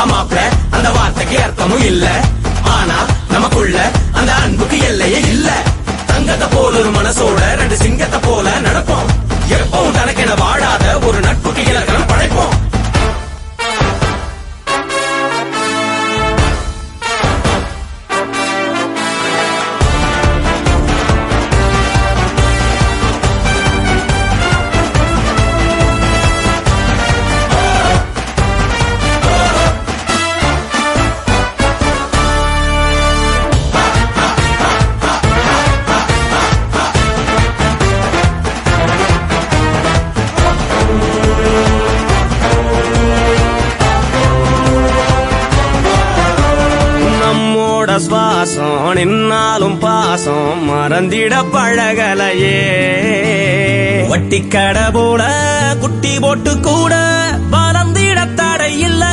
மாப்ள அந்த வார்த்தைக்கு அர்த்தமும் இல்ல. ஆனா நமக்குள்ள அந்த அன்புக்கு எல்லையே இல்ல. தங்கத்தை போல ஒரு மனசோட ரெண்டு சிங்கத்தை போல நடப்போம். எப்பவும் தனக்கென வாழாத ஒரு நட்புக்கு இலக்கணம் படைப்போம். சுவாசம் நின்னாலும் பாசம் மறந்திட பழகலையே. வட்டி கடை போல குட்டி போட்டு கூட